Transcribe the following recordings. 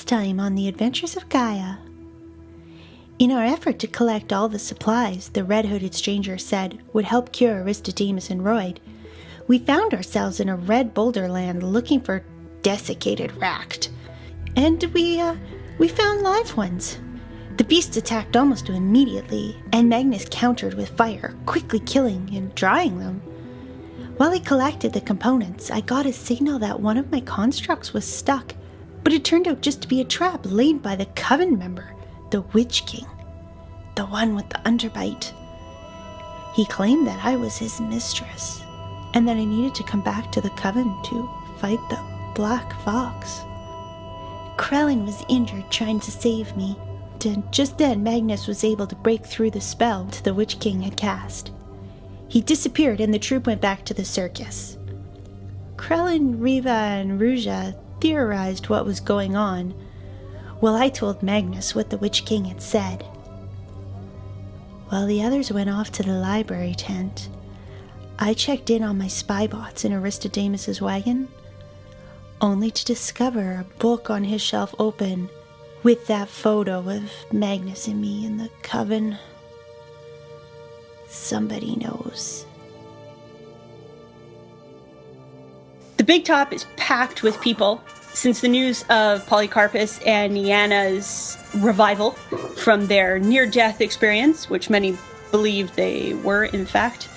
Last time on the Adventures of Gaia. In our effort to collect all the supplies the red-hooded stranger said would help cure Aristodemos and Royd, we found ourselves in a red boulder land looking for desiccated ract. And we found live ones. The beasts attacked almost immediately, and Magnus countered with fire, quickly killing and drying them. While he collected the components, I got a signal that one of my constructs was stuck, but it turned out just to be a trap laid by the Coven member, the Witch King, the one with the underbite. He claimed that I was his mistress, and that I needed to come back to the Coven to fight the Black Fox. Krellin was injured trying to save me. Just then, Magnus was able to break through the spell the Witch King had cast. He disappeared and the troop went back to the circus. Krellin, Riva, and Ruja theorized what was going on, while I told Magnus what the Witch King had said. While the others went off to the library tent, I checked in on my spy bots in Aristodemos' wagon, only to discover a book on his shelf open with that photo of Magnus and me in the Coven. Somebody knows. The big top is packed with people since the news of Polycarpus and Niana's revival from their near-death experience, which many believed they were, in fact,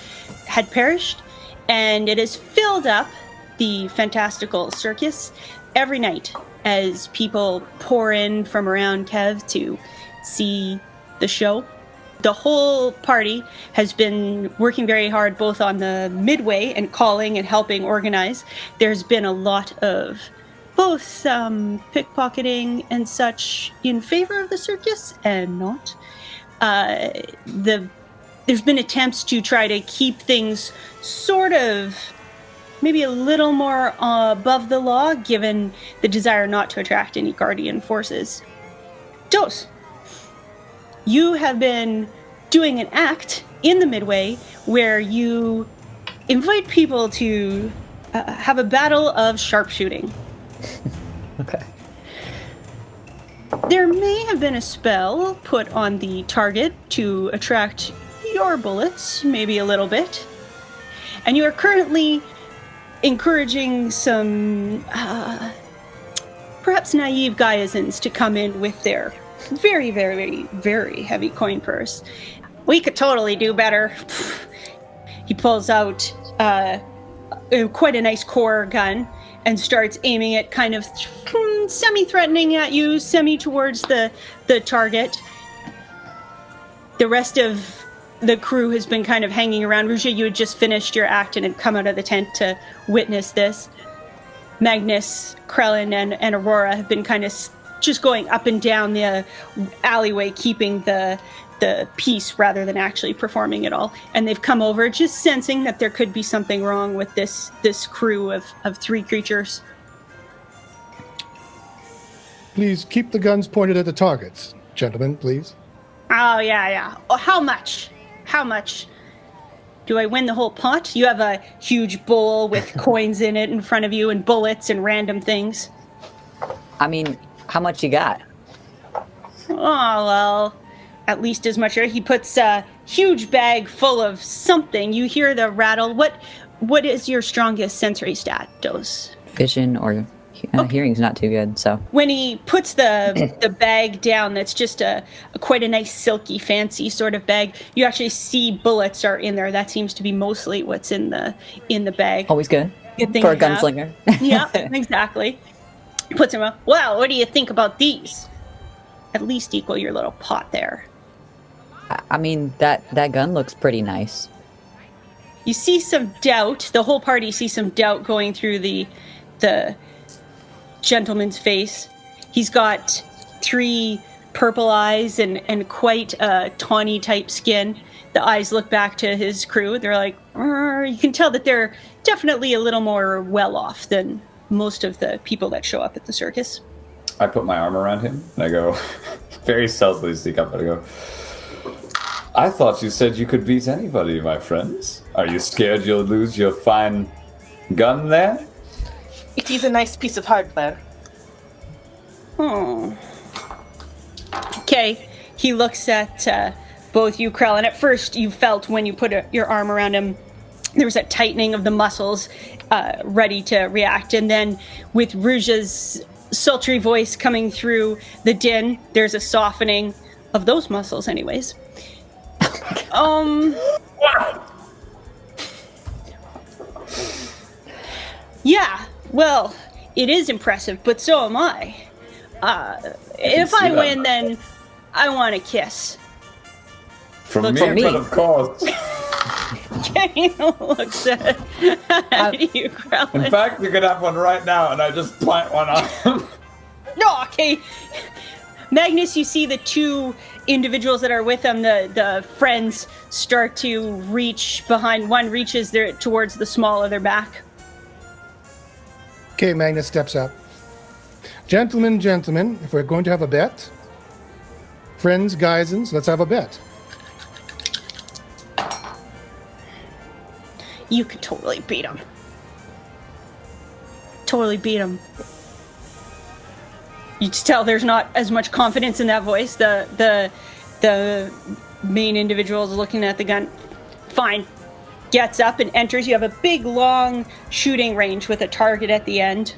had perished, and it has filled up the fantastical circus every night as people pour in from around Kev to see the show. The whole party has been working very hard both on the midway and calling and helping organize. There's been a lot of both pickpocketing and such in favor of the circus and not. There's been attempts to try to keep things sort of maybe a little more above the law, given the desire not to attract any guardian forces. Dos, you have been doing an act in the midway where you invite people to have a battle of sharpshooting. Okay. There may have been a spell put on the target to attract your bullets, maybe a little bit. And you are currently encouraging some perhaps naive Gaiazans to come in with their very, very, very heavy coin purse. We could totally do better. He pulls out quite a nice core gun and starts aiming it kind of semi-threatening at you, semi towards the target. The rest of the crew has been kind of hanging around. Ruja, you had just finished your act and had come out of the tent to witness this. Magnus, Krellin, and Aurora have been kind of just going up and down the alleyway, keeping the peace rather than actually performing it all. And they've come over just sensing that there could be something wrong with this crew of three creatures. Please keep the guns pointed at the targets. Gentlemen, please. Oh, yeah. Oh, how much? How much? Do I win the whole pot? You have a huge bowl with coins in it in front of you and bullets and random things. I mean, how much you got? Oh, well, at least as much. He puts a huge bag full of something. You hear the rattle. What is your strongest sensory stat, Dos? Vision or hearing's not too good, so. When he puts the bag down, that's just quite a nice silky fancy sort of bag. You actually see bullets are in there. That seems to be mostly what's in the bag. Always good. Good thing for a gunslinger. Yeah, exactly. Puts him up. Well, what do you think about these? At least equal your little pot there. I mean, that gun looks pretty nice. You see some doubt. The whole party sees some doubt going through the gentleman's face. He's got 3 purple eyes and quite a tawny type skin. The eyes look back to his crew. They're like, you can tell that they're definitely a little more well off than most of the people that show up at the circus. I put my arm around him and I go, very stealthily sneak up and I go, I thought you said you could beat anybody, my friends. Are you scared you'll lose your fine gun there? It is a nice piece of hardware. Oh. Okay. He looks at both you, Krell, and at first you felt when you put your arm around him, there was a tightening of the muscles, ready to react. And then with Rouge's sultry voice coming through the din, there's a softening of those muscles anyways. Yeah, well, it is impressive, but so am I. If I win, then I want a kiss. From Look me, for me. but of course. Kenny looks at you, Krell. In fact, you could have one right now, and I just plant one on him. No, okay. Magnus, you see the two individuals that are with him, the friends, start to reach behind. One reaches towards the small of their back. Okay, Magnus steps up. Gentlemen, if we're going to have a bet, friends, Geisens, let's have a bet. You could totally beat him. Totally beat him. You just tell there's not as much confidence in that voice. The main individual is looking at the gun. Fine. Gets up and enters. You have a big, long shooting range with a target at the end.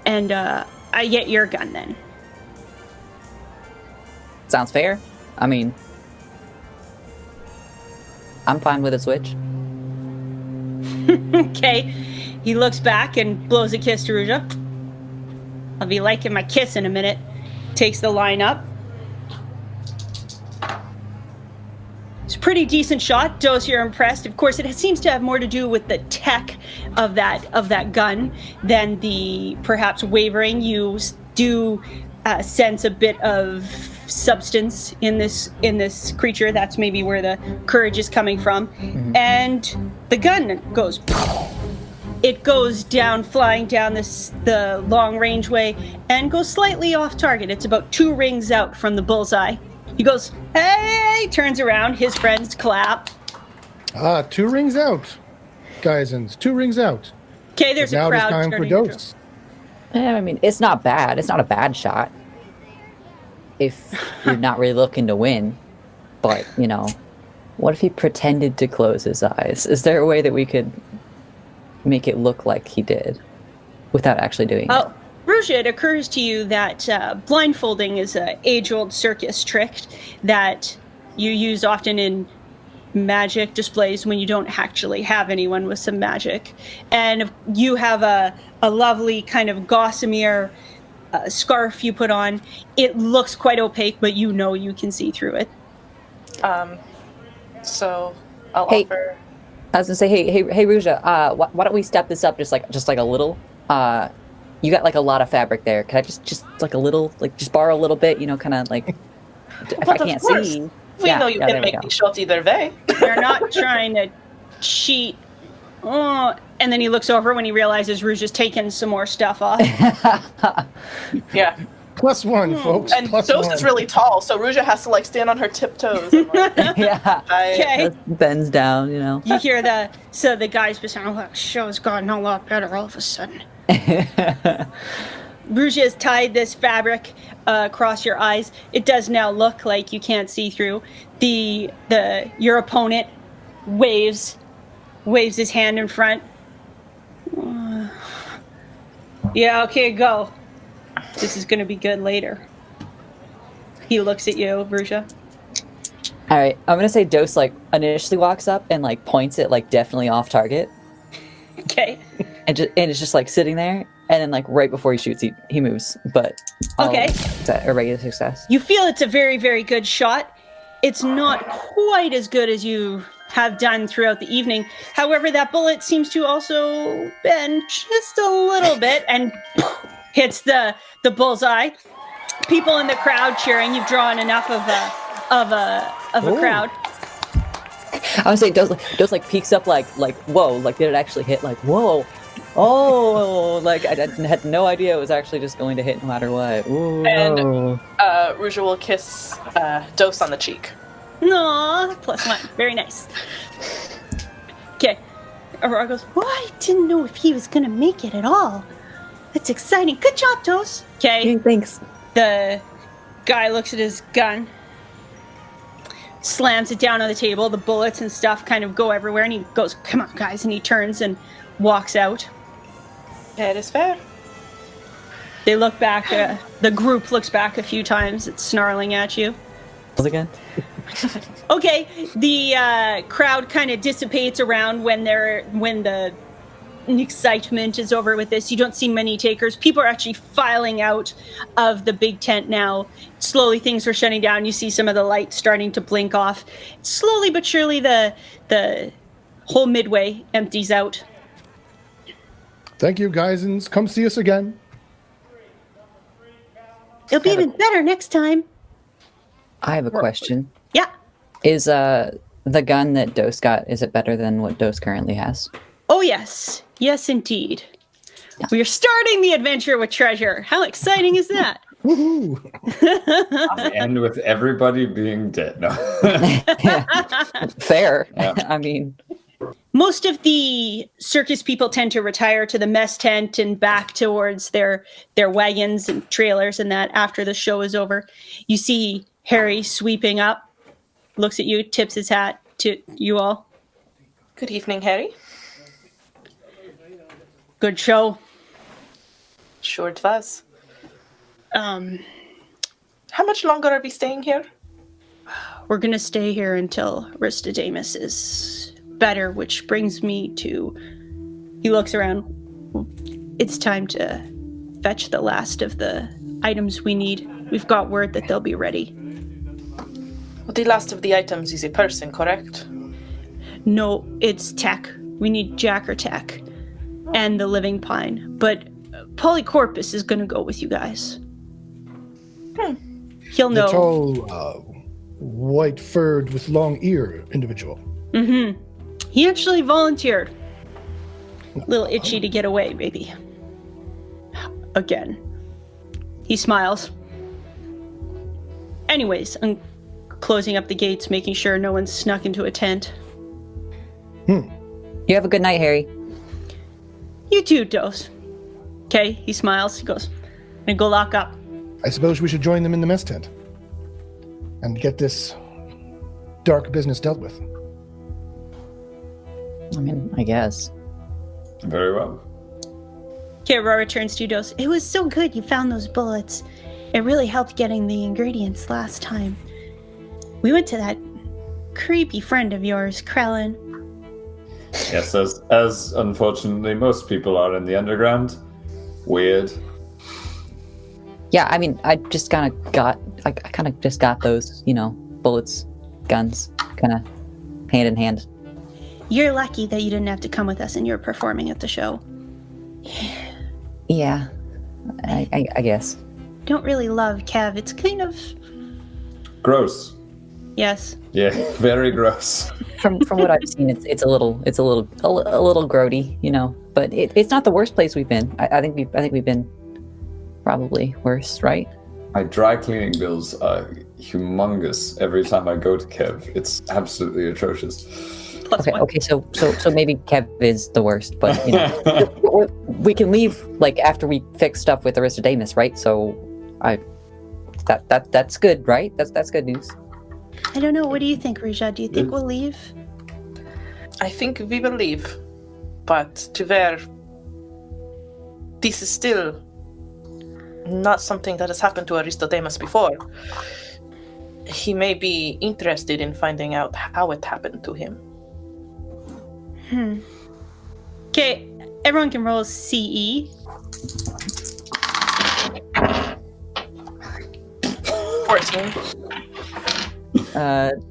And I get your gun then. Sounds fair. I mean, I'm fine with a switch. Okay. He looks back and blows a kiss to Ruja. I'll be liking my kiss in a minute. Takes the line up. It's a pretty decent shot. Dos, you're impressed. Of course, it seems to have more to do with the tech of that gun than the perhaps wavering. You do sense a bit of substance in this creature. That's maybe where the courage is coming from. Mm-hmm. And the gun goes. It goes down, flying down the long range way, and goes slightly off target. It's about 2 rings out from the bullseye. He goes, hey! Turns around. His friends clap. 2 rings out, Geisens. 2 rings out. Okay, there's a crowd. Now it's time for Dos. Yeah, I mean, it's not bad. It's not a bad shot. If you're not really looking to win. But, what if he pretended to close his eyes? Is there a way that we could make it look like he did without actually doing it? Rouge, it occurs to you that blindfolding is an age-old circus trick that you use often in magic displays when you don't actually have anyone with some magic. And you have a lovely kind of gossamer scarf you put on. It looks quite opaque, but you can see through it. So I'll offer... I was gonna say, hey, Ruja, why don't we step this up just like a little? You got like a lot of fabric there. Can I just like a little, like just borrow a little bit? Kind of like if I can't see. We know you can make these shots either way. They're not trying to cheat. Oh, and then he looks over when he realizes Rouge is taking some more stuff off. Yeah. +1, folks. And Dos is really tall, so Ruja has to stand on her tiptoes. And, Yeah. Okay. Bends down, You hear the guys beside him, the show's gotten a lot better all of a sudden. Rouge has tied this fabric across your eyes. It does now look like you can't see through. Your opponent waves his hand in front. Yeah, okay, go. This is going to be good later. He looks at you, Ruja. All right, I'm going to say Dos initially walks up and points it definitely off target. Okay. And it's just sitting there, and then right before he shoots, he moves. But okay, is that a regular success? You feel it's a very, very good shot. It's not quite as good as you have done throughout the evening. However, that bullet seems to also bend just a little bit and hits the bullseye. People in the crowd cheering. You've drawn enough of a crowd. I would say Dos peeks up whoa, did it actually hit? Whoa. Oh, I had no idea it was actually just going to hit no matter what. Ooh, and no. Ruja will kiss Dos on the cheek. Aw, +1. Very nice. Okay. Aurora goes, Well, I didn't know if he was going to make it at all. That's exciting. Good job, Toast. okay. Thanks. The guy looks at his gun, slams it down on the table. The bullets and stuff kind of go everywhere, and he goes, come on, guys. And he turns and walks out. That is fair. They look back. The group looks back a few times. It's snarling at you. Again? Okay, the crowd kind of dissipates around when the excitement is over with this. You don't see many takers. People are actually filing out of the big tent now. Slowly things are shutting down. You see some of the lights starting to blink off. Slowly but surely the whole midway empties out. Thank you, Geisens. Come see us again. It'll be even better next time. I have a question. Yeah. Is the gun that Dose got, is it better than what Dose currently has? Oh, yes. Yes, indeed. We are starting the adventure with treasure. How exciting is that? Woohoo! And with everybody being dead. No. Fair. Yeah. I mean, Most of the circus people tend to retire to the mess tent and back towards their wagons and trailers and that after the show is over. You see Harry sweeping up, looks at you, tips his hat to you all. Good evening, Harry. Good show. Sure it was. How much longer are we staying here? We're going to stay here until Aristodemos is better, which brings me to... He looks around. It's time to fetch the last of the items we need. We've got word that they'll be ready. Well, the last of the items is a person, correct? No, it's tech. We need Jacker tech and the living pine. But Polycorpus is going to go with you guys. He'll The know. tall, white-furred with long ear individual. Mm-hmm. He actually volunteered. A little itchy to get away, maybe. Again. He smiles. Anyways, I'm closing up the gates, making sure no one's snuck into a tent. you have a good night, Harry. You too, Dose. Okay, he smiles. He goes, I'm gonna go lock up. I suppose we should join them in the mess tent and get this dark business dealt with. I mean, I guess. Very well. Okay, Aurora turns to you, Dose. It was so good you found those bullets. It really helped getting the ingredients last time. We went to that creepy friend of yours, Krellin. Yes, as unfortunately most people are in the underground. Weird. Yeah, I mean, I kind of just got those, bullets, guns, kind of hand in hand. You're lucky that you didn't have to come with us and you're performing at the show. Yeah, I guess. Don't really love Kev. It's kind of... Gross. Yes. Yeah, very gross. From what I've seen, it's a little grody, But it's not the worst place we've been. I think we've been probably worse, right? My dry cleaning bills are humongous every time I go to Kev. It's absolutely atrocious. Plus one. Okay. So maybe Kev is the worst, but we can leave after we fix stuff with Aristodemos, right? So that's good, right? That's good news. I don't know. What do you think, Rija? Do you think we'll leave? I think we will leave. But to where this is still not something that has happened to Aristodemos before. He may be interested in finding out how it happened to him. Okay, everyone can roll CE. 14.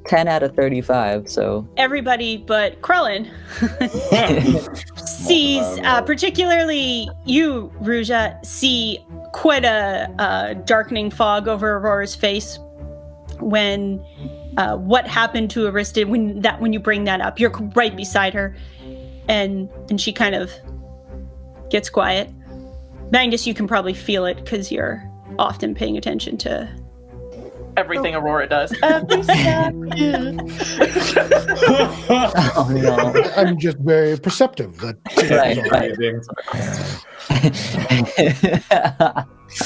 10 out of 35, so... Everybody but Krellin sees, particularly you, Ruja, see quite a darkening fog over Aurora's face when what happened to Arista, when you bring that up. You're right beside her, and she kind of gets quiet. Magnus, you can probably feel it because you're often paying attention to everything Aurora does. Every step you. Oh no. I'm just very perceptive.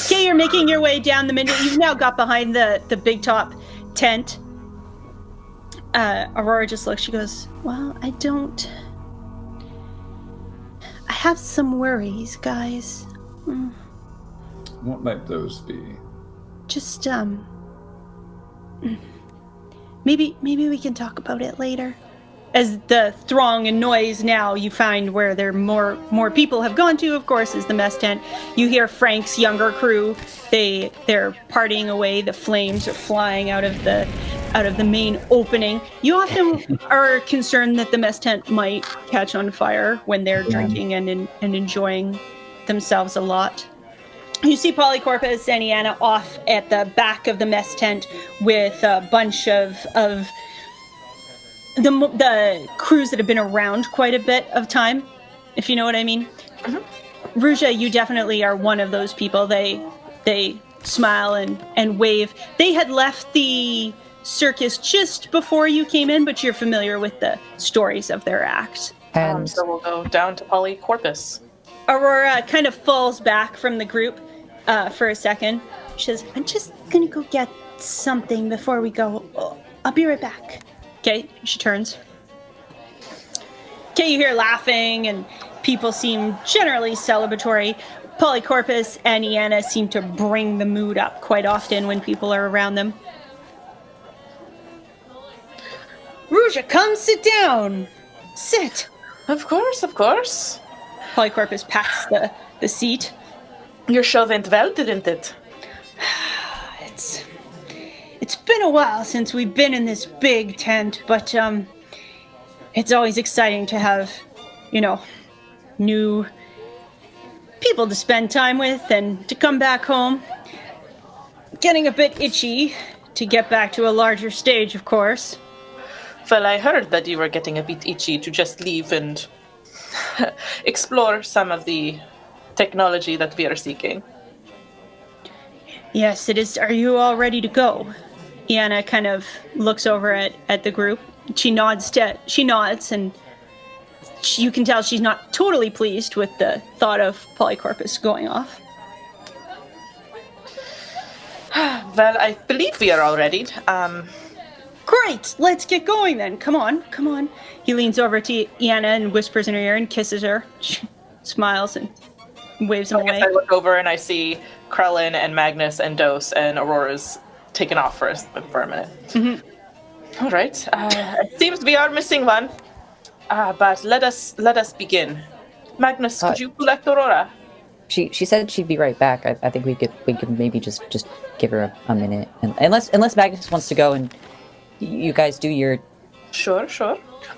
Okay, you're making your way down the middle. You've now got behind the big top tent. Aurora just looks. She goes, "Well, I have some worries, guys. What might those be? Just maybe we can talk about it later." As the throng and noise now you find where there more people have gone to, of course, is the mess tent. You hear Frank's younger crew. They're partying away. The flames are flying out of the main opening. You often are concerned that the mess tent might catch on fire when they're drinking and enjoying themselves a lot. You see Polycorpus and Iana off at the back of the mess tent with a bunch of the crews that have been around quite a bit of time, if you know what I mean. Mm-hmm. Ruja, you definitely are one of those people. They smile and wave. They had left the circus just before you came in, but you're familiar with the stories of their act. And So we'll go down to Polycorpus. Aurora kind of falls back from the group for a second. She says, "I'm just gonna go get something before we go. I'll be right back." Okay, she turns. Okay, you hear laughing and people seem generally celebratory. Polycorpus and Iana seem to bring the mood up quite often when people are around them. Ruja, come sit down. Sit. Of course, of course. Polycorpus pats the seat. Your show went well, didn't it? It's been a while since we've been in this big tent, but it's always exciting to have, new people to spend time with and to come back home. Getting a bit itchy to get back to a larger stage, of course. Well, I heard that you were getting a bit itchy to just leave and explore some of the technology that we are seeking. Yes, it is. Are you all ready to go? Iana kind of looks over at the group. She nods, and you can tell she's not totally pleased with the thought of Polycorpus going off. Well, I believe we are all ready. Great! Let's get going then. Come on. He leans over to Iana and whispers in her ear and kisses her. She smiles and waves him away. I look over and I see Krellin and Magnus and Dose and Aurora's taken off for a minute. Mm-hmm. All right. It seems we are missing one. But let us begin. Magnus, could you collect Aurora? She said she'd be right back. I think we could maybe just give her a minute, and unless Magnus wants to go and you guys do your. Sure.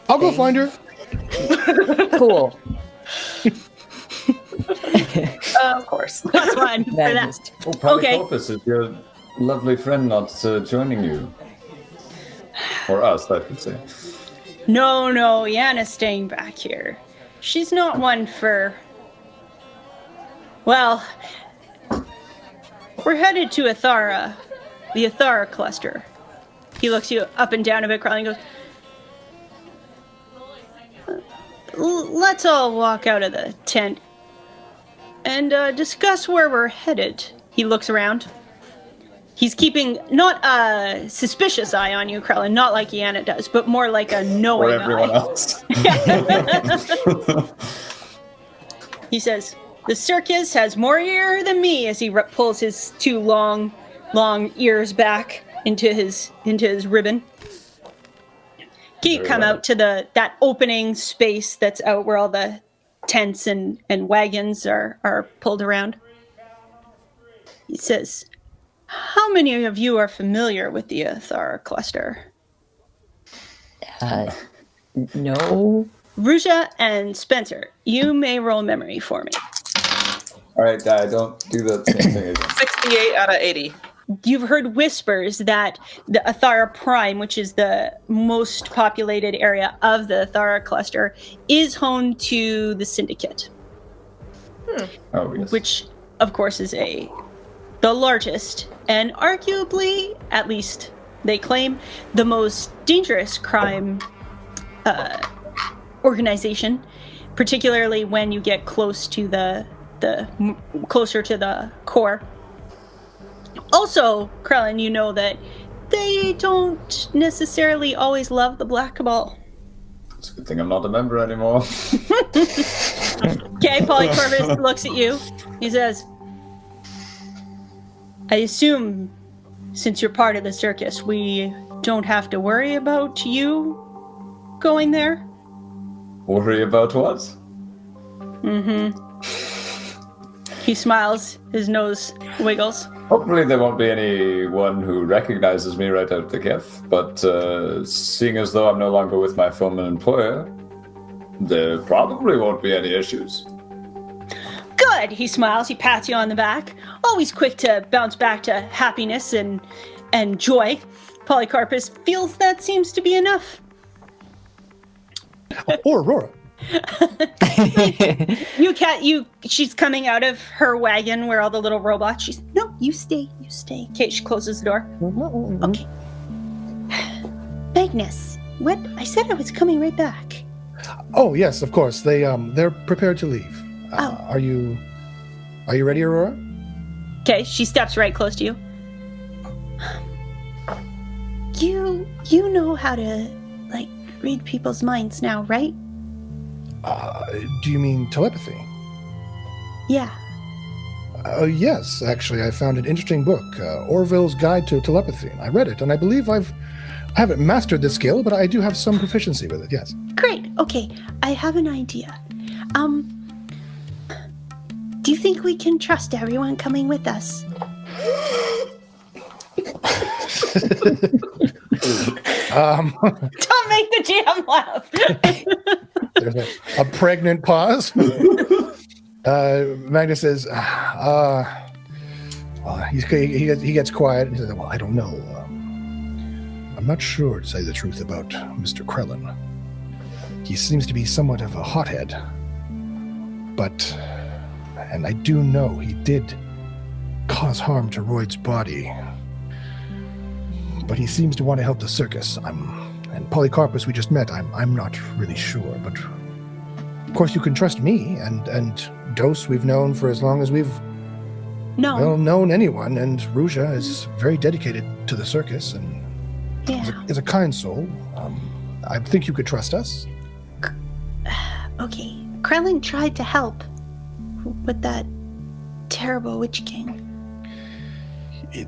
I'll go find her. Cool. Of course. That's fine for that. Okay. Polycorpus, is your lovely friend not joining you? Or us, I should say. No, Iana's staying back here. She's not one for... Well, we're headed to Athara, the Athara cluster. He looks you up and down a bit, crawling, and goes, let's all walk out of the tent and discuss where we're headed. He looks around. He's keeping not a suspicious eye on you, Krellin, not like Iana does, but more like a knowing eye. Or everyone else. He says, the circus has more ear than me, as he pulls his two long ears back into his ribbon. Can you come out to that opening space that's out where all the tents and wagons are pulled around? He says, how many of you are familiar with the Athara cluster? No. Ruja and Spencer, you may roll memory for me. All right, don't do that same thing again. 68 out of 80. You've heard whispers that the Athara Prime, which is the most populated area of the Athara cluster, is home to the Syndicate. Oh, yes. Which, of course, is a the largest and arguably, at least they claim, the most dangerous crime organization, particularly when you get close to closer to the core. Also, Krellin, you know that they don't necessarily always love the black ball. It's a good thing I'm not a member anymore. Okay, Polycorvus looks at you. He says, I assume, since you're part of the circus, we don't have to worry about you going there? Worry about what? Mm-hmm. He smiles, his nose wiggles. Hopefully there won't be anyone who recognizes me right out the gate, but seeing as though I'm no longer with my former employer, there probably won't be any issues. Good, he smiles, he pats you on the back. Always quick to bounce back to happiness and joy. Polycarpus feels that seems to be enough. Or Aurora. She's coming out of her wagon where all the little robots. She's, no, you stay. Okay, she closes the door. Okay. Magnus, what? I said I was coming right back. Oh yes, of course. They're prepared to leave. Are you ready, Aurora? Okay, she steps right close to you. You know how to, like, read people's minds now, right? Do you mean telepathy? Yeah. Yes, actually, I found an interesting book, Orville's Guide to Telepathy. I read it, and I believe I haven't mastered the skill, but I do have some proficiency with it, yes. Great. Okay, I have an idea. Do you think we can trust everyone coming with us? Don't make the GM laugh. There's a pregnant pause. Magnus says, he gets quiet and he says, well, I don't know. I'm not sure, to say the truth, about Mr. Krellin. He seems to be somewhat of a hothead. But, and I do know he did cause harm to Royd's body. But he seems to want to help the circus. And Polycarpus we just met, I'm not really sure, but of course you can trust me, and Dos we've known for as long as we've known anyone, and Ruja is very dedicated to the circus and is a kind soul. I think you could trust us. Okay, Krellin tried to help with that terrible Witch King.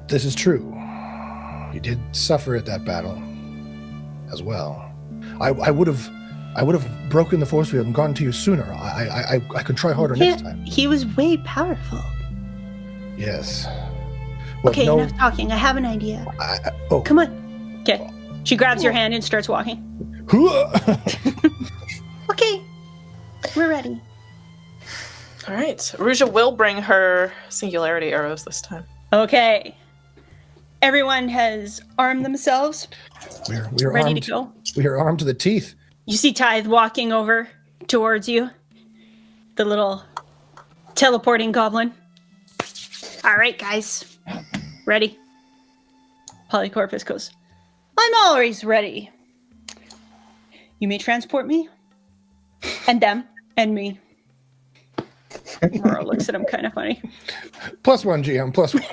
This is true. He did suffer at that battle as well. I would have broken the force field and gotten to you sooner. I could try harder next time. He was way powerful. Yes. Well, okay, enough talking. I have an idea. Come on. Okay. She grabs your hand and starts walking. Okay. We're ready. All right. Ruja will bring her singularity arrows this time. Okay. Everyone has armed themselves. We're ready armed, to go. We are armed to the teeth. You see Tithe walking over towards you. The little teleporting goblin. All right, guys. Ready? Polycorpus goes, I'm always ready. You may transport me, and them, and me. Mora looks at him kind of funny. +1, GM, +1.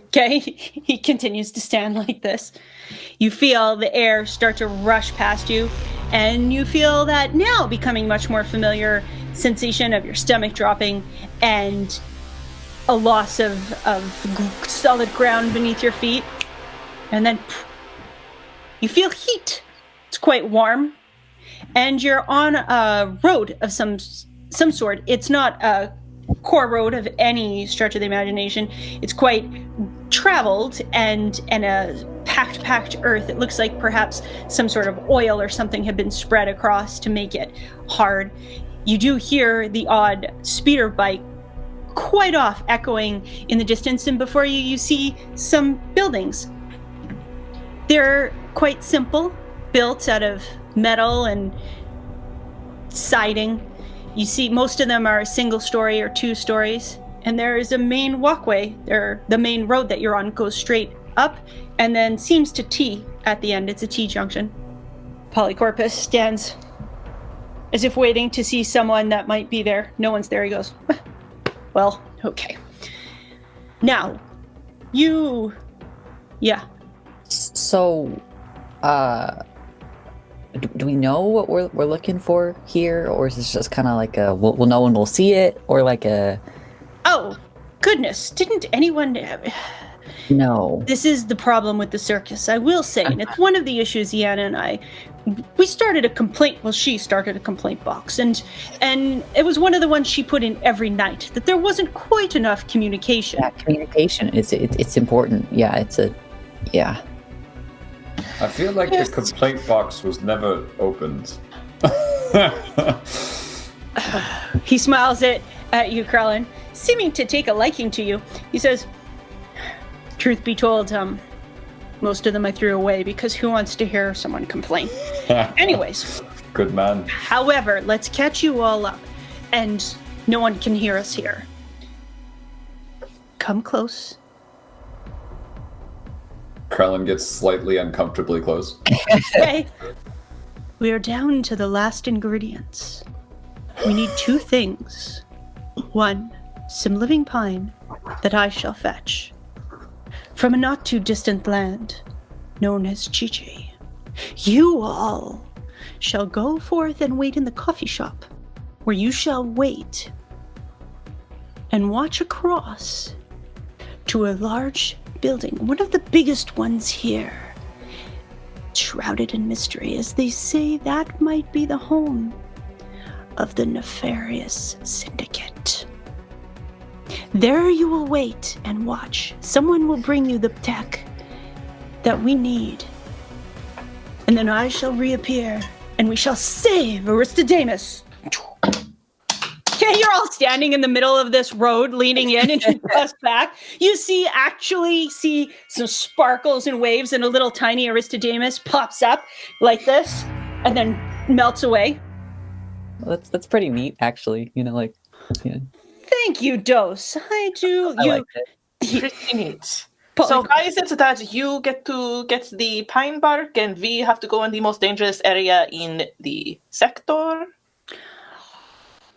Okay, he continues to stand like this. You feel the air start to rush past you, and you feel that now becoming much more familiar sensation of your stomach dropping and a loss of solid ground beneath your feet. And then you feel heat. It's quite warm. And you're on a road of some sort. It's not a core road of any stretch of the imagination. It's quite traveled and a packed earth. It looks like perhaps some sort of oil or something had been spread across to make it hard. You do hear the odd speeder bike quite off echoing in the distance, and before you see some buildings. They're quite simple, built out of metal and siding. You see most of them are single story or 2 stories. and there is a main walkway. The main road that you're on goes straight up and then seems to T at the end. It's a T junction. Polycorpus stands as if waiting to see someone that might be there. No one's there. He goes, well, okay. Now, you... Yeah. So, do we know what we're looking for here? Or is this just kind of like a, well, no one will see it? Or like a... Oh, goodness. Didn't anyone... No. This is the problem with the circus, I will say. And it's one of the issues Iana and I... We started a complaint... Well, she started a complaint box. And it was one of the ones she put in every night. That there wasn't quite enough communication. Yeah, communication. It's important. Yeah, it's a... Yeah. I feel like the complaint box was never opened. He smiles at you, Krellin, seeming to take a liking to you. He says, truth be told, most of them I threw away because who wants to hear someone complain? Anyways. Good man. However, let's catch you all up, and no one can hear us here. Come close. Krellin gets slightly uncomfortably close. Okay. We are down to the last ingredients. We need 2 things. 1, some living pine that I shall fetch from a not too distant land known as Chi-Chi. You all shall go forth and wait in the coffee shop, where you shall wait and watch across to a large building, one of the biggest ones here, shrouded in mystery, as they say that might be the home of the nefarious syndicate. There you will wait and watch. Someone will bring you the tech that we need, and then I shall reappear, and we shall save Aristodemos. Okay, you're all standing in the middle of this road, leaning in, and you press back. You actually see some sparkles and waves, and a little tiny Aristodemos pops up like this, and then melts away. Well, that's pretty neat, actually. You know, like, yeah. Thank you, Dos. I like it. Pretty neat. So why is it that you get to get the pine bark and we have to go in the most dangerous area in the sector?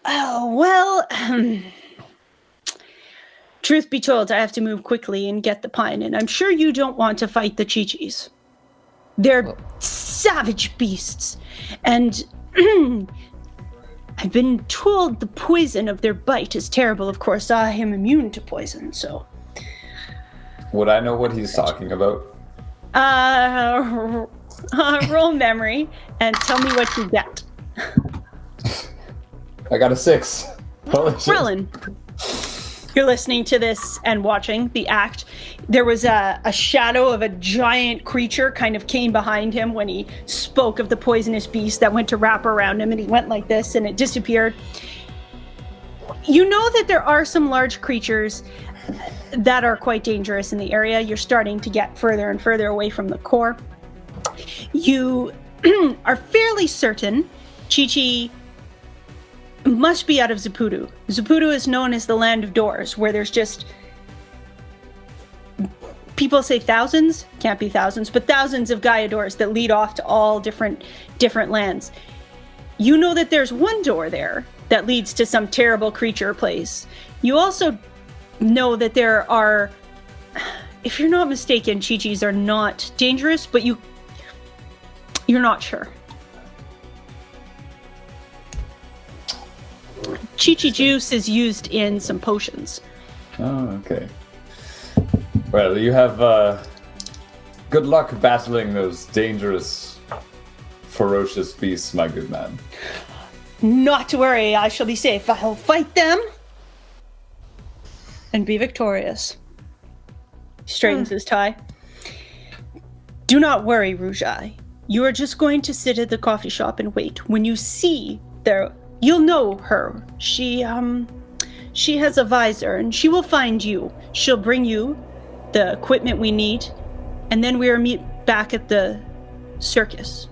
Oh, well, truth be told, I have to move quickly and get the pine, and I'm sure you don't want to fight the Chi-Chis. They're savage beasts, and I've been told the poison of their bite is terrible. Of course, I am immune to poison, so... Would I know what he's talking about? Roll memory, and tell me what you get. I got a 6. Holy shit. Krellin, you're listening to this and watching the act. There was a shadow of a giant creature kind of came behind him when he spoke of the poisonous beast that went to wrap around him, and he went like this and it disappeared. You know that there are some large creatures that are quite dangerous in the area. You're starting to get further and further away from the core. You are fairly certain Chi-Chi must be out of Zapudu. Zapudu is known as the land of doors, where there's just... People say thousands, can't be thousands, but thousands of Gaia doors that lead off to all different lands. You know that there's one door there that leads to some terrible creature place. You also know that there are, if you're not mistaken, Chi-Chis are not dangerous, but you're not sure. Chi-Chi juice is used in some potions. Oh, okay. Well, you have good luck battling those dangerous, ferocious beasts, my good man. Not to worry, I shall be safe. I'll fight them and be victorious. He straightens his tie. Do not worry, Rujai. You are just going to sit at the coffee shop and wait. When you see there, you'll know her. She has a visor, and she will find you. She'll bring you the equipment we need, and then we'll meet back at the circus.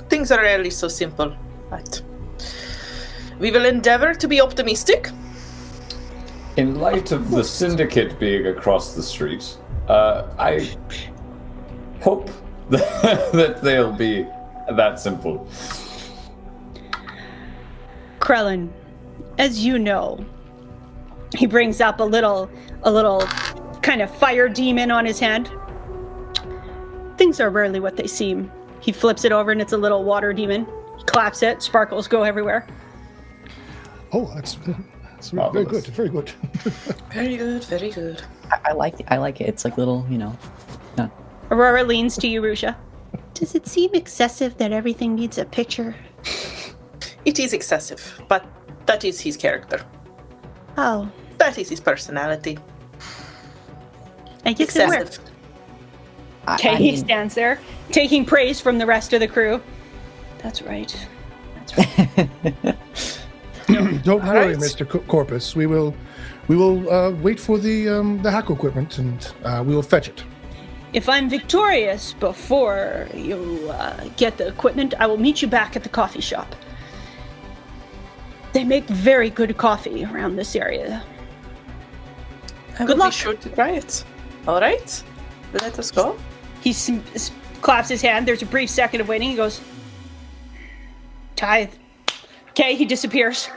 Things are rarely so simple, but we will endeavor to be optimistic. In light of the syndicate being across the street, I hope that they'll be that simple. Krellin, as you know, he brings up a little kind of fire demon on his hand. Things are rarely what they seem. He flips it over and it's a little water demon. He claps it, sparkles go everywhere. Oh, that's very good. Very good. Very good, very good. I like it. It's like little, yeah. Aurora leans to you, Rusha. Does it seem excessive that everything needs a picture? It is excessive, but that is his character. Oh, That is his personality. I guess it works. Excessive. Okay, I he mean, stands there, taking praise from the rest of the crew. That's right. Don't worry, right. Mr. Corpus. We will wait for the hack equipment, and we will fetch it. If I'm victorious before you get the equipment, I will meet you back at the coffee shop. They make very good coffee around this area. I Good will luck. be sure to try it. All right, let us go. He claps his hand. There's a brief second of waiting. He goes, Tithe. Okay, he disappears.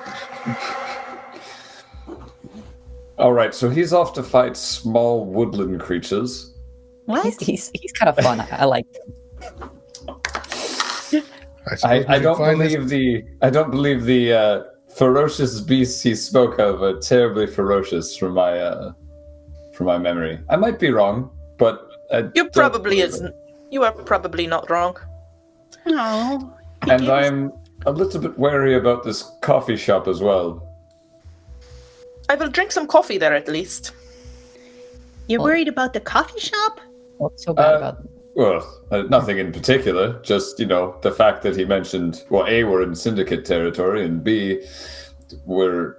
All right, so he's off to fight small woodland creatures. what? he's kind of fun. I like him. I don't believe the ferocious beasts he spoke of are terribly ferocious from my memory. I might be wrong, but You are probably not wrong. Oh. And I'm a little bit wary about this coffee shop as well. I will drink some coffee there at least. You're worried about the coffee shop? What's so bad about Well, nothing in particular. Just, the fact that he mentioned, well, A, we're in syndicate territory, and B, we're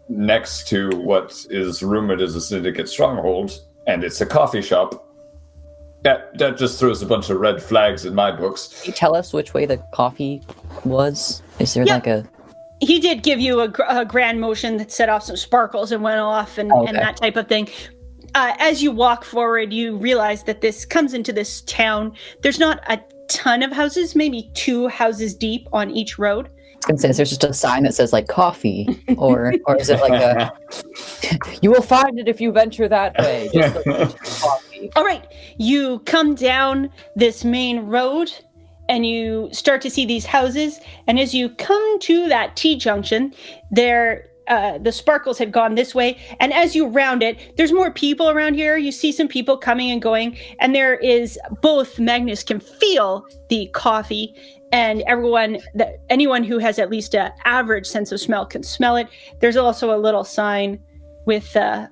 next to what is rumored as a syndicate stronghold, and it's a coffee shop. That just throws a bunch of red flags in my books. Can you tell us which way the coffee was? Is there like a... He did give you a grand motion that set off some sparkles and went off and that type of thing. As you walk forward, you realize that this comes into this town. There's not a ton of houses, maybe 2 houses deep on each road. I was gonna say, is there just a sign that says like coffee, or is it like a? You will find it if you venture that way. Just like coffee. All right, you come down this main road and you start to see these houses. And as you come to that T-junction, the sparkles had gone this way. And as you round it, there's more people around here. You see some people coming and going. And there is both, Magnus can feel the coffee, and anyone who has at least an average sense of smell can smell it. There's also a little sign with a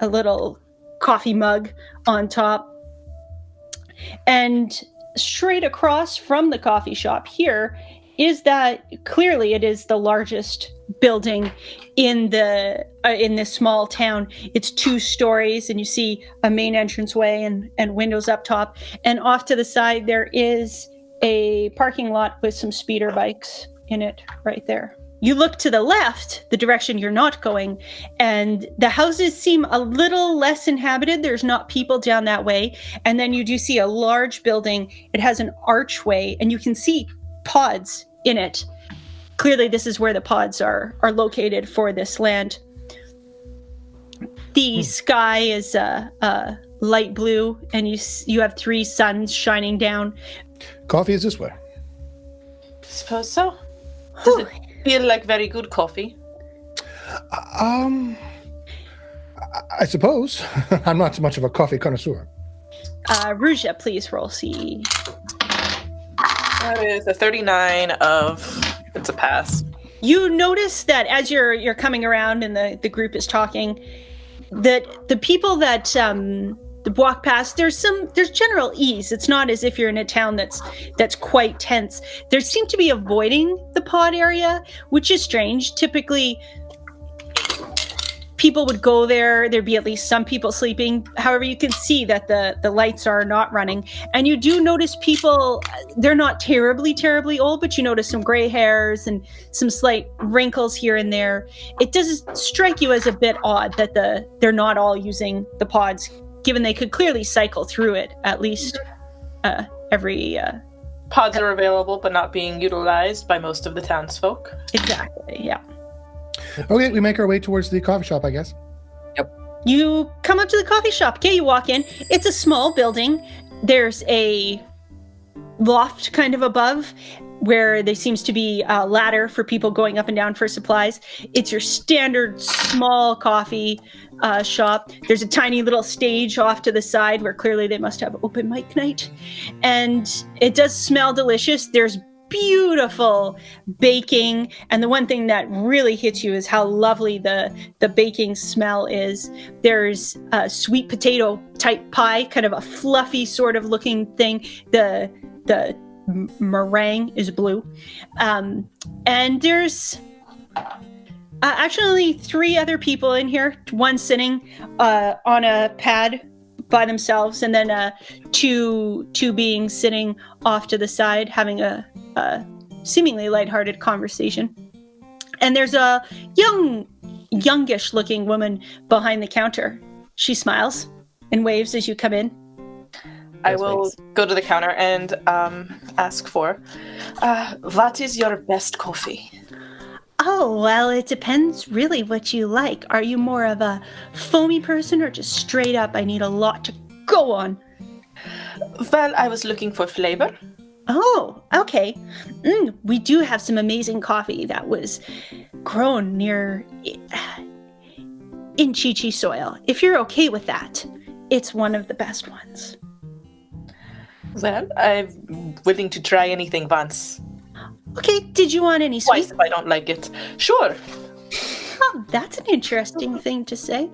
little coffee mug on top. And straight across from the coffee shop here is that clearly it is the largest building in this small town. It's 2 stories, and you see a main entranceway and windows up top. And off to the side, there is a parking lot with some speeder bikes in it right there. You look to the left, the direction you're not going, and the houses seem a little less inhabited. There's not people down that way. And then you do see a large building. It has an archway, and you can see pods in it. Clearly, this is where the pods are located for this land. The sky is light blue, and you have 3 suns shining down. Coffee is this way. Suppose so. Does it feel like very good coffee? I suppose. I'm not so much of a coffee connoisseur. Ruja, please roll C. That is a 39 it's a pass. You notice that as you're coming around and the group is talking, that the people that walk past, there's general ease. It's not as if you're in a town that's quite tense. They seem to be avoiding the pod area, which is strange. Typically, people would go there. There'd be at least some people sleeping. However, you can see that the lights are not running. And you do notice people, they're not terribly old, but you notice some gray hairs and some slight wrinkles here and there. It does strike you as a bit odd that they're not all using the pods, given they could clearly cycle through it at least every... Pods are available, but not being utilized by most of the townsfolk. Exactly, yeah. Okay, we make our way towards the coffee shop, I guess. You come up to the coffee shop. Okay, you walk in. It's a small building. There's a loft kind of above where there seems to be a ladder for people going up and down for supplies. It's your standard small coffee shop. There's a tiny little stage off to the side where clearly they must have open mic night. And it does smell delicious. There's beautiful baking, and the one thing that really hits you is how lovely the baking smell is. There's a sweet potato type pie, kind of a fluffy sort of looking thing. The meringue is blue, and there's actually only 3 other people in here. One sitting on a pad by themselves, and then two beings sitting off to the side having a seemingly lighthearted conversation. And there's a youngish looking woman behind the counter. She smiles and waves as you come in. I will go to the counter and ask for, what is your best coffee? Oh, well, it depends really what you like. Are you more of a foamy person or just straight up, I need a lot to go on? Well, I was looking for flavor. Oh, okay. We do have some amazing coffee that was grown near in Chi-Chi soil. If you're okay with that, it's one of the best ones. Well, I'm willing to try anything once. Okay, did you want any Twice sweet? if I don't like it. Sure. Oh, that's an interesting thing to say.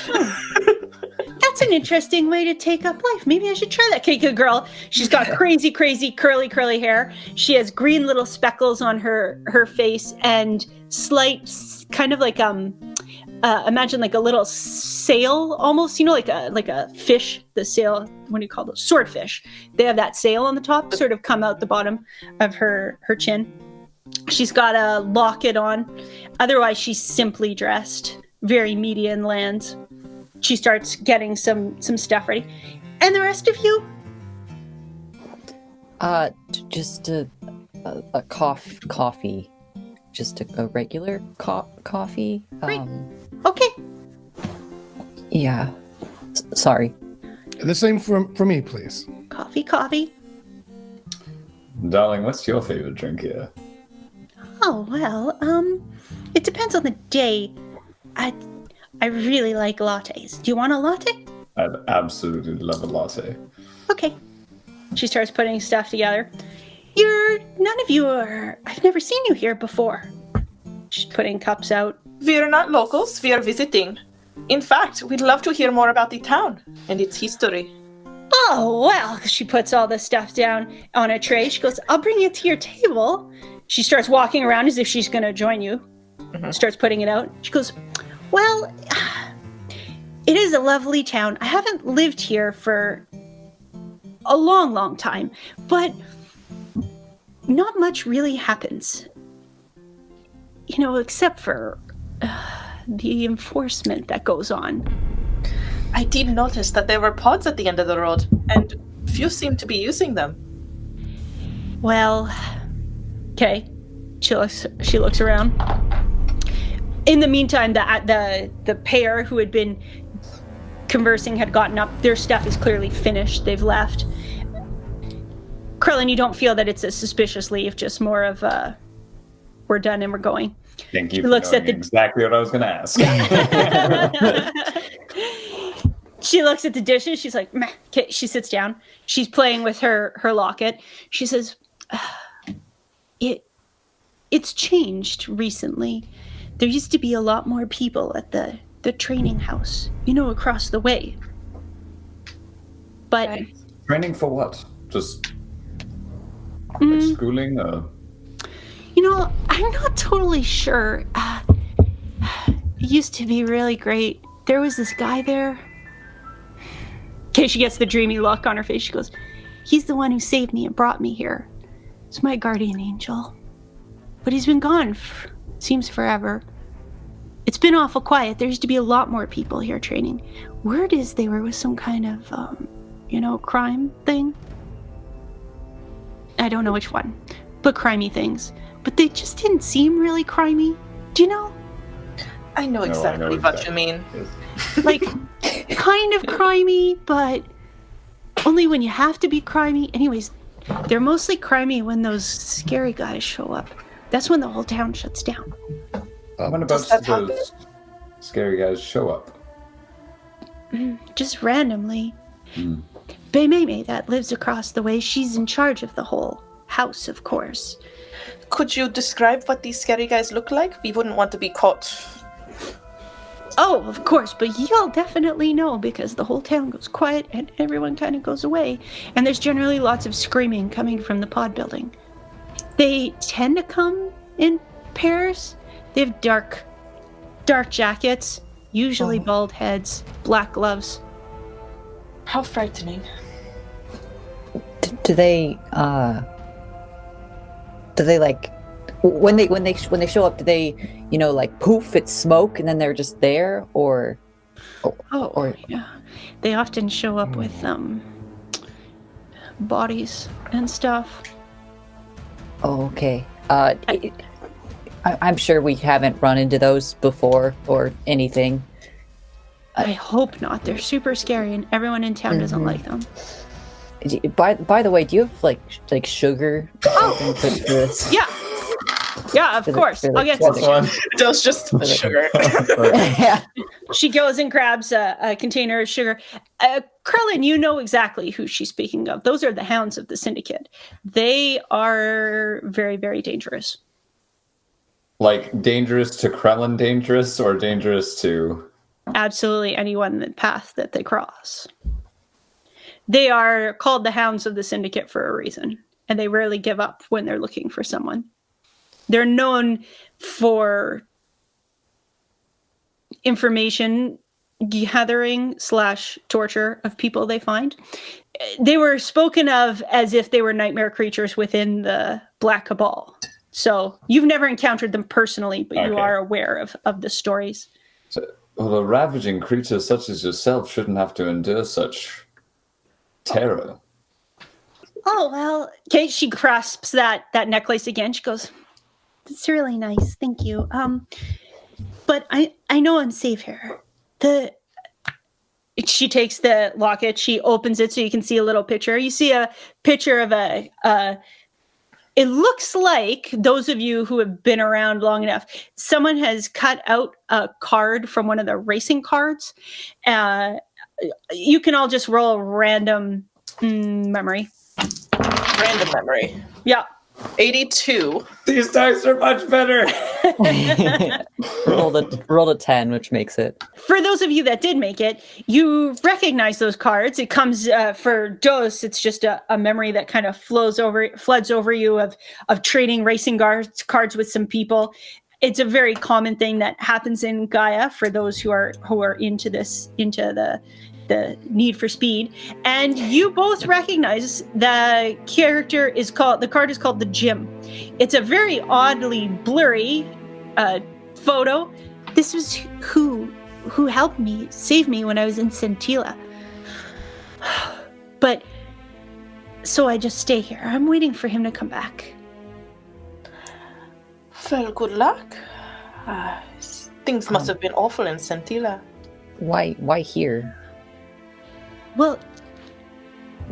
That's an interesting way to take up life. Maybe I should try that. Okay, good girl. She's got crazy, curly hair. She has green little speckles on her face and slight, kind of like imagine like a little sail almost, like a fish, the sail, what do you call those? Swordfish. They have that sail on the top, sort of come out the bottom of her chin. She's got a locket on. Otherwise, she's simply dressed, very median lands. She starts getting some stuff ready. And the rest of you? Just a coffee. Just a regular coffee. Right. Okay. Yeah. Sorry. The same for me, please. Coffee. Darling, what's your favorite drink here? Oh, well, it depends on the day. I really like lattes. Do you want a latte? I'd absolutely love a latte. Okay. She starts putting stuff together. None of you are, I've never seen you here before. She's putting cups out. We are not locals, we are visiting. In fact, we'd love to hear more about the town and its history. Oh, well, she puts all the stuff down on a tray. She goes, I'll bring it to your table. She starts walking around as if she's going to join you. Mm-hmm. Starts putting it out. She goes, well, it is a lovely town. I haven't lived here for a long time, but not much really happens. Except for the enforcement that goes on. I did notice that there were pods at the end of the road, and few seem to be using them. Well, okay. She looks around. In the meantime, the pair who had been conversing had gotten up. Their stuff is clearly finished. They've left. Krillin, you don't feel that it's a suspicious leave, just more of we're done and we're going. Thank you for knowing exactly what I was going to ask. She looks at the dishes. She's like, meh. Okay. She sits down. She's playing with her locket. She says, it's changed recently. There used to be a lot more people at the training house, across the way. But training for what? Just like schooling? I'm not totally sure. It used to be really great. There was this guy there. Okay, she gets the dreamy look on her face. She goes, he's the one who saved me and brought me here. It's my guardian angel. But he's been gone, seems forever. It's been awful quiet. There used to be a lot more people here training. Word is they were with some kind of, crime thing. I don't know which one, but crimey things. But they just didn't seem really crimey. Do you know? I know exactly what you mean. Like, kind of crimey, but only when you have to be crimey. Anyways, they're mostly crimey when those scary guys show up. That's when the whole town shuts down. When about those scary guys show up? Just randomly. Beimei, that lives across the way, she's in charge of the whole house, of course. Could you describe what these scary guys look like? We wouldn't want to be caught. Oh, of course, but you'll definitely know because the whole town goes quiet and everyone kind of goes away. And there's generally lots of screaming coming from the pod building. They tend to come in pairs. They have dark jackets, usually bald heads, black gloves. How frightening. Do they like when they show up, do they, like poof, it's smoke and then they're just there, or yeah. They often show up with bodies and stuff. Oh, okay. I'm sure we haven't run into those before or anything. I hope not. They're super scary and everyone in town doesn't like them. By the way, do you have like sugar? Oh, for this? Yeah, of course. I'll get to one. That's just sugar. Yeah. She goes and grabs a container of sugar. Krellin, you know exactly who she's speaking of. Those are the hounds of the syndicate. They are very, very dangerous. Like dangerous to Krellin dangerous, or dangerous to... Absolutely anyone in the path that they cross. They are called the hounds of the syndicate for a reason, and they rarely give up when they're looking for someone. They're known for information gathering / torture of people they find. They were spoken of as if they were nightmare creatures within the Black Cabal. So you've never encountered them personally, but you are aware of the stories. Well, a ravaging creature such as yourself shouldn't have to endure such terror. Oh, well, okay, she grasps that necklace again. She goes, "It's really nice, thank you. But I know I'm safe here." She takes the locket, she opens it so you can see a little picture. You see a picture of it looks like, those of you who have been around long enough, someone has cut out a card from one of the racing cards. You can all just roll a random memory. Random memory. Yeah. 82. These dice are much better. rolled a 10, which makes it. For those of you that did make it, you recognize those cards. It comes for Dos. It's just a memory that kind of floods over you of trading racing cards with some people. It's a very common thing that happens in Gaia for those who are into the need for speed. And you both recognize the card is called the Gym. It's a very oddly blurry photo. This was who helped me, save me when I was in Centilla. But so I just stay here. I'm waiting for him to come back. Well, good luck. Things must have been awful in Centilla. Why here? Well,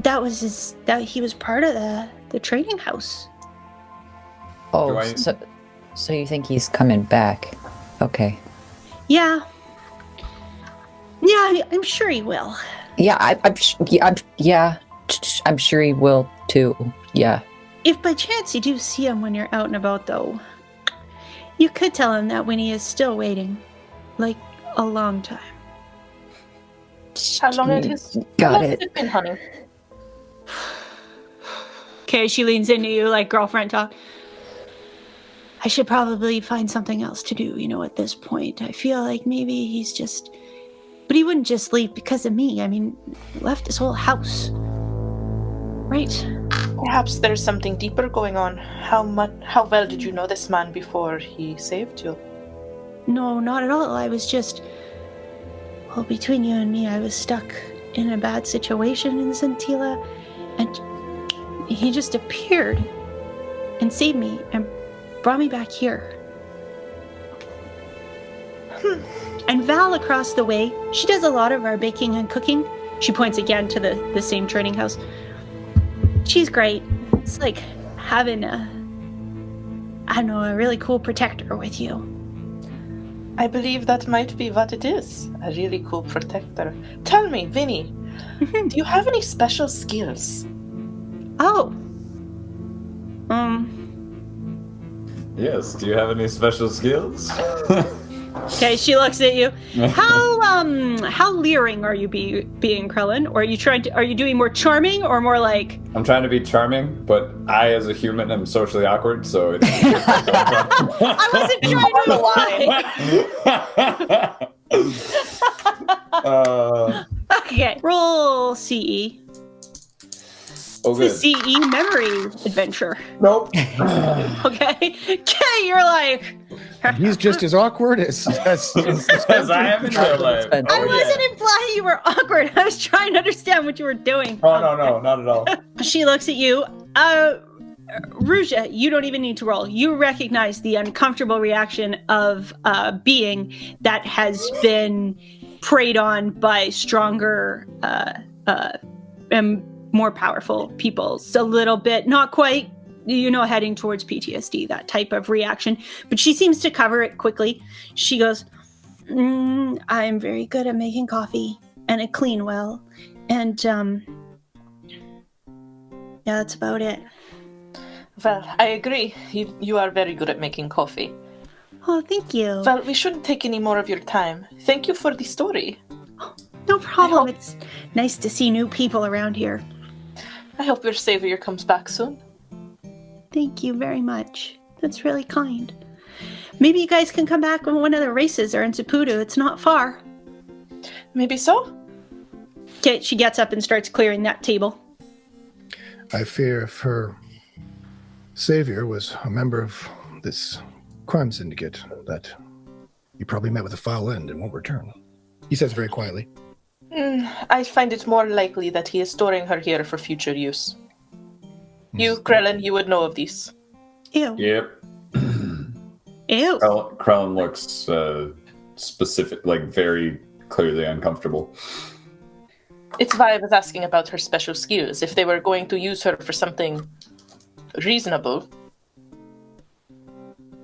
he was part of the training house. Oh, so you think he's coming back? Okay. Yeah, I'm sure he will. Yeah, I'm sure he will too. Yeah. If by chance you do see him when you're out and about, though, you could tell him that Winnie is still waiting, like a long time. How long has it been, honey? Okay, she leans into you like girlfriend talk. I should probably find something else to do, at this point. I feel like maybe he's just... But he wouldn't just leave because of me. I mean, he left his whole house. Right. Perhaps there's something deeper going on. How well did you know this man before he saved you? No, not at all. I was just... Well, between you and me, I was stuck in a bad situation in Zentila, and he just appeared and saved me and brought me back here. And Val across the way, she does a lot of our baking and cooking. She points again to the same training house. She's great. It's like having a really cool protector with you. I believe that might be what it is. A really cool protector. Tell me, Vinny, do you have any special skills? Oh. Yes, do you have any special skills? Okay, she looks at you. How leering are you being, Krellin? Or are you doing more charming or more like... I'm trying to be charming, but I, as a human, am socially awkward, so it's... I wasn't trying to Okay, roll CE. Oh, good. It's a CE memory adventure. Nope. Okay, you're like... He's just as awkward as I am in real life. I wasn't implying you were awkward. I was trying to understand what you were doing. Oh, no, not at all. She looks at you. Ruja, you don't even need to roll. You recognize the uncomfortable reaction of a being that has been preyed on by stronger and more powerful people. It's a little bit, not quite, heading towards PTSD, that type of reaction. But she seems to cover it quickly. She goes, I'm very good at making coffee, and I clean well. And, yeah, that's about it. Well, I agree. You are very good at making coffee. Oh, thank you. Well, we shouldn't take any more of your time. Thank you for the story. No problem. It's nice to see new people around here. I hope your savior comes back soon. Thank you very much. That's really kind. Maybe you guys can come back when one of the races are in Zapudu. It's not far. Maybe so. Okay, she gets up and starts clearing that table. I fear if her savior was a member of this crime syndicate, that he probably met with a foul end and won't return. He says very quietly. I find it more likely that he is storing her here for future use. You, Krellin, you would know of these. Ew. Yep. Ew. Krellin looks specific, like very clearly uncomfortable. It's why I was asking about her special skills. If they were going to use her for something reasonable.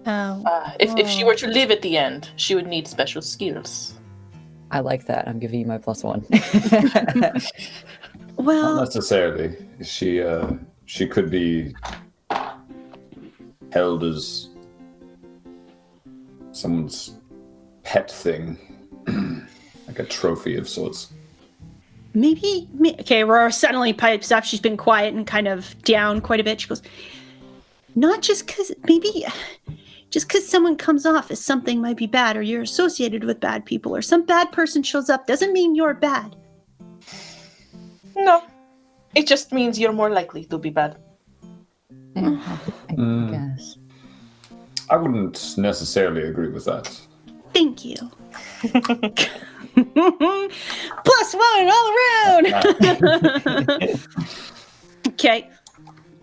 If she were to live at the end, she would need special skills. I like that. I'm giving you my +1. Well, Not necessarily. She could be held as someone's pet thing, like a trophy of sorts. maybe. Okay, Aurora suddenly pipes up. She's been quiet and kind of down quite a bit. She goes, not just because, maybe just because someone comes off as something might be bad, or you're associated with bad people, or some bad person shows up, doesn't mean you're bad. No. It just means you're more likely to be bad. I guess. I wouldn't necessarily agree with that. Thank you. +1 all around. Okay.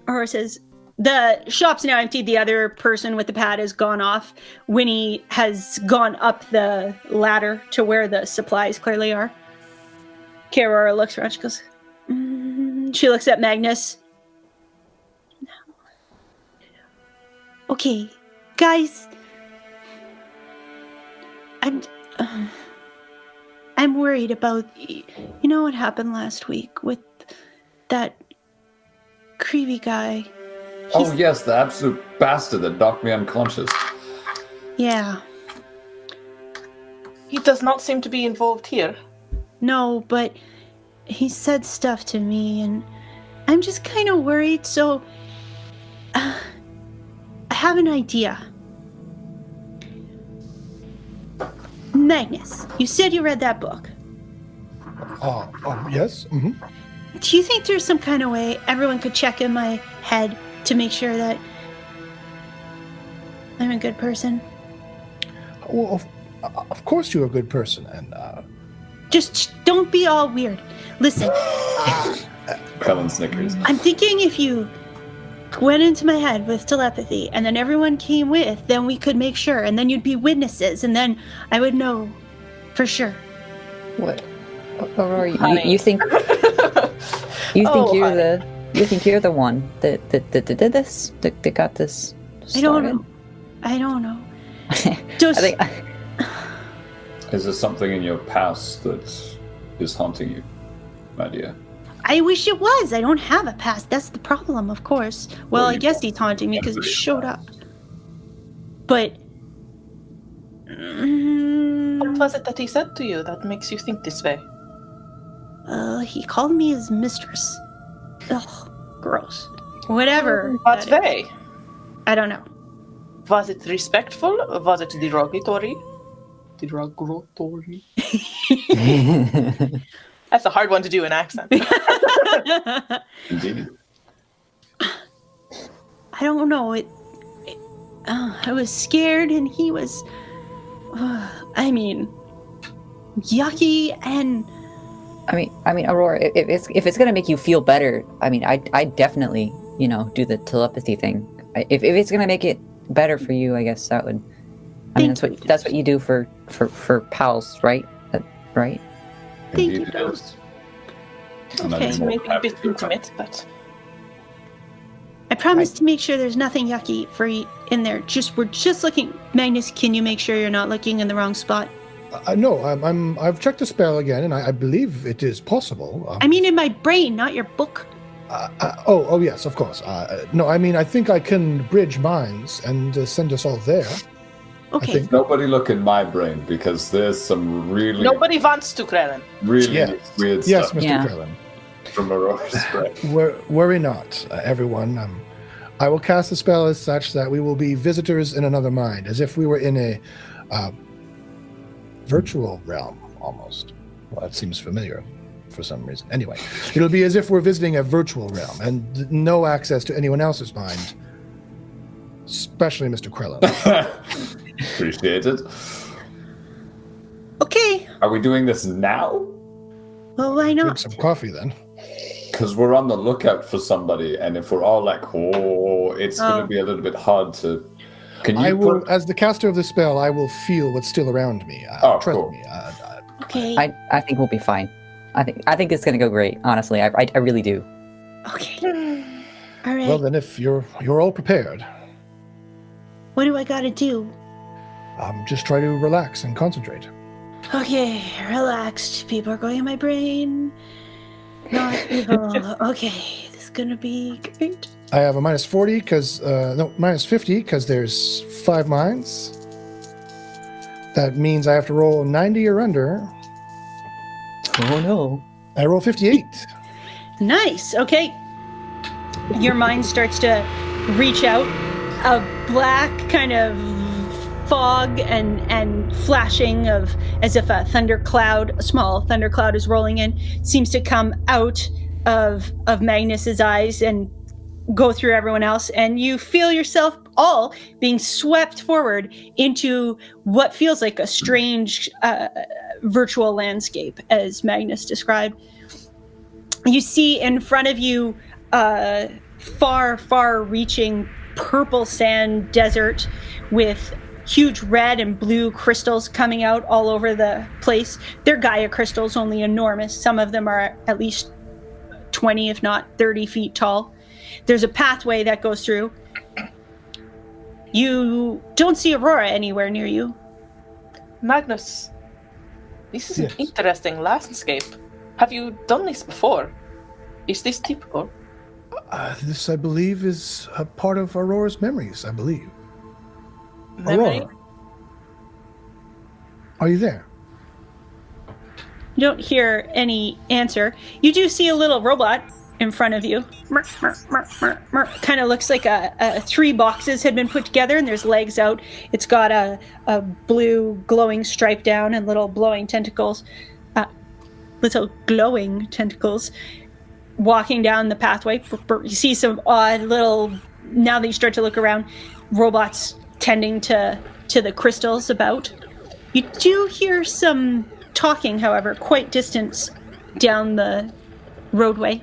Aurora says, the shop's now empty. The other person with the pad has gone off. Winnie has gone up the ladder to where the supplies clearly are. Okay, Aurora looks around. She goes, she looks at Magnus. Okay, guys. I'm worried about, what happened last week with that creepy guy. Oh yes, the absolute bastard that knocked me unconscious. Yeah. He does not seem to be involved here. No, but he said stuff to me, and I'm just kind of worried, so I have an idea. Magnus, you said you read that book. Yes. Mm-hmm. Do you think there's some kind of way everyone could check in my head to make sure that I'm a good person? Well, of course you're a good person, and Just don't be all weird. Listen, Krellin snickers. I'm thinking if you went into my head with telepathy and then everyone came with, then we could make sure, and then you'd be witnesses, and then I would know for sure. What? Aurora, you think you're the one that did this? That got this started? I don't know. I think Is there something in your past that is haunting you, my dear? I wish it was. I don't have a past. That's the problem, of course. Well, I guess he's haunting me because he showed up. But... What was it that he said to you that makes you think this way? He called me his mistress. Ugh, gross. Whatever. What way? I don't know. Was it respectful? Was it derogatory? Derogatory? That's a hard one to do in accent. Indeed. I don't know. I was scared, and he was... yucky, and... I mean, Aurora, if it's gonna make you feel better, I mean, I definitely, do the telepathy thing. If it's gonna make it better for you, I guess that would. I mean, that's what you do for pals, right? Right? Thank Indeed you, it is. Okay. It's maybe a bit intimate, but... I promise to make sure there's nothing yucky for you in there. We're just looking... Magnus, can you make sure you're not looking in the wrong spot? No, I've checked the spell again, and I believe it is possible. I mean in my brain, not your book. Oh yes, of course. No, I mean I think I can bridge minds and send us all there. Okay. Nobody look in my brain because there's some really... Nobody wants to, Krellin. Really weird Yes, stuff Mr. Krellin. from Aurora's brain. Worry not, everyone. I will cast the spell as such that we will be visitors in another mind, as if we were in a virtual realm, almost. Well, that seems familiar for some reason. Anyway, it'll be as if we're visiting a virtual realm, and no access to anyone else's mind, especially Mr. Krellin. Appreciate it. Okay. Are we doing this now? Well, why Drink not? some coffee, then. Because we're on the lookout for somebody, and if we're all like, it's going to be a little bit hard to... Can you I will, as the caster of the spell, I will feel what's still around me. Trust cool. me. Okay. I think we'll be fine. I think it's gonna go great. Honestly, I really do. Okay. All right. Well, then, if you're all prepared, What do I gotta do? just try to relax and concentrate. Okay, relaxed. People are going in my brain. Not evil. Okay, this is gonna be great. I have a minus 40 because minus 50 because there's 5 minds. That means I have to roll 90 or under. Oh no! I roll 58. Nice. Okay. Your mind starts to reach out. A black kind of fog and flashing of as if a small thundercloud is rolling in, seems to come out of Magnus's eyes and go through everyone else, and you feel yourself all being swept forward into what feels like a strange virtual landscape, as Magnus described. You see in front of you far-reaching purple sand desert with huge red and blue crystals coming out all over the place. They're Gaia crystals, only enormous. Some of them are at least 20, if not 30 feet tall. There's a pathway that goes through. You don't see Aurora anywhere near you. Magnus, this is Yes. an interesting landscape. Have you done this before? Is this typical? This, I believe, is a part of Aurora's memories, I believe. Memory? Aurora, are you there? You don't hear any answer. You do see a little robot in front of you. Kind of looks like a 3 boxes had been put together, and there's legs out. It's got a blue glowing stripe down and little blowing tentacles. Little glowing tentacles walking down the pathway. You see some odd little, now that you start to look around, robots tending to the crystals about. You do hear some talking, however, quite distant down the roadway.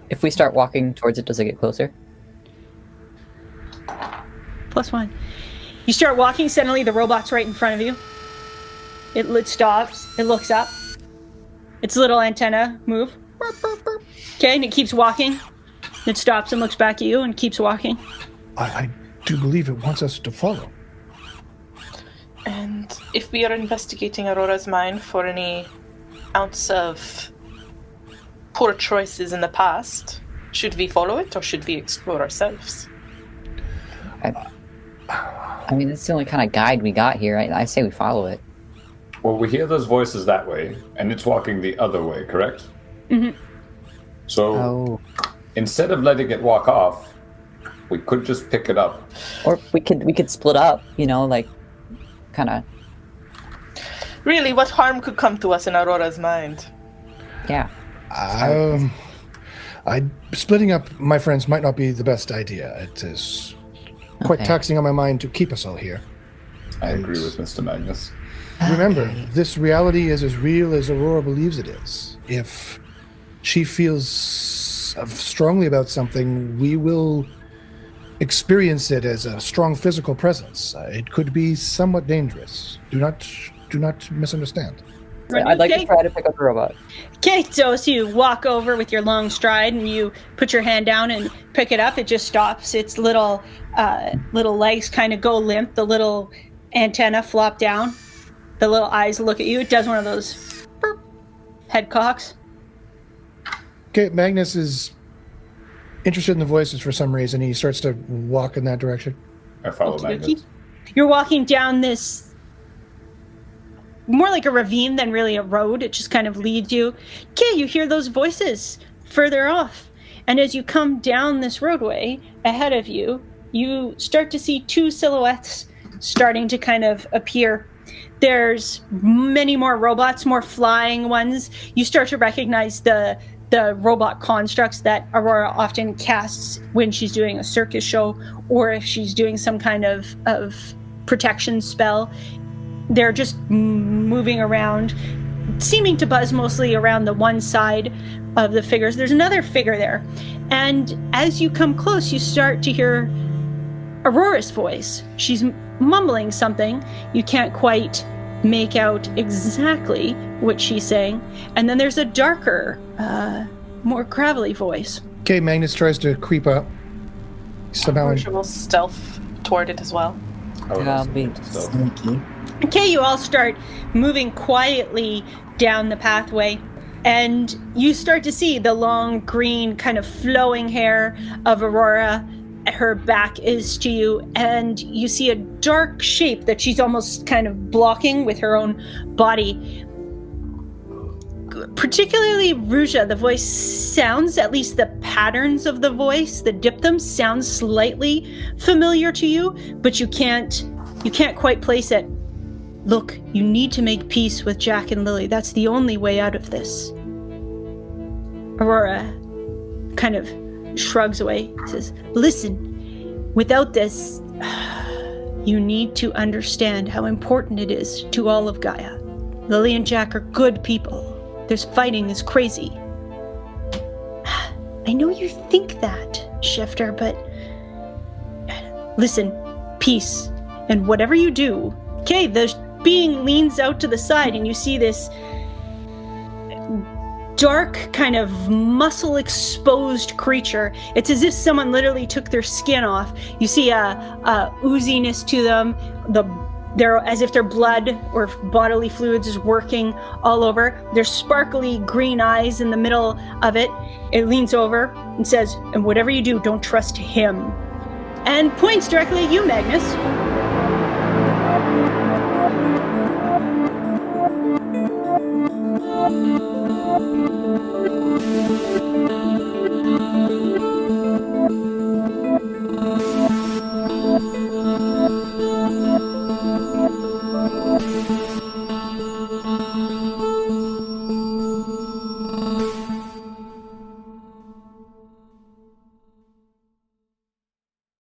If we start walking towards it, does it get closer? +1. You start walking, suddenly the robot's right in front of you. It stops, it looks up. Its little antenna move. Okay, and it keeps walking. It stops and looks back at you and keeps walking. I do believe it wants us to follow. And if we are investigating Aurora's mind for any ounce of poor choices in the past, should we follow it or should we explore ourselves? I mean, it's the only kind of guide we got here. I say we follow it. Well, we hear those voices that way, and it's walking the other way, correct? Mm-hmm. So, instead of letting it walk off, we could just pick it up. Or we could split up, like, kind of. Really, what harm could come to us in Aurora's mind? Yeah. Splitting up my friends might not be the best idea. It is quite taxing on my mind to keep us all here. I agree with Mr. Magnus. Remember, this reality is as real as Aurora believes it is. If she feels strongly about something, we will experience it as a strong physical presence. It could be somewhat dangerous. Do not misunderstand. I'd like to try to pick up the robot. Okay, so you walk over with your long stride and you put your hand down and pick it up. It just stops. Its little legs kind of go limp. The little antenna flop down. The little eyes look at you. It does one of those head cocks. Okay, Magnus is interested in the voices for some reason. He starts to walk in that direction. I follow Magnus. You're walking down this, more like a ravine than really a road. It just kind of leads you. Okay, you hear those voices further off. And as you come down this roadway ahead of you, you start to see 2 silhouettes starting to kind of appear. There's many more robots, more flying ones. You start to recognize the robot constructs that Aurora often casts when she's doing a circus show or if she's doing some kind of protection spell. They're just moving around, seeming to buzz mostly around the one side of the figures. There's another figure there. And as you come close, you start to hear Aurora's voice. She's mumbling something. You can't quite make out exactly what she's saying. And then there's a darker, more gravelly voice. Okay, Magnus tries to creep up. Somehow. Will stealth toward it as well. I'll be sneaky. Okay, you all start moving quietly down the pathway, and you start to see the long green kind of flowing hair of Aurora. Her back is to you, and you see a dark shape that she's almost kind of blocking with her own body. Particularly Ruja, the voice sounds, at least the patterns of the voice, the dipthum sounds slightly familiar to you, but you can't quite place it. Look, you need to make peace with Jack and Lily. That's the only way out of this. Aurora kind of shrugs away, says, listen, without this, you need to understand how important it is to all of Gaia. Lily and Jack are good people. This fighting is crazy. I know you think that, Shifter, but listen, peace, and whatever you do. Okay, the being leans out to the side and you see this dark kind of muscle exposed creature. It's as if someone literally took their skin off. You see a ooziness to them. They're as if their blood or bodily fluids is working all over. There's sparkly green eyes in the middle of it. It leans over and says, and whatever you do, don't trust him. And points directly at you, Magnus.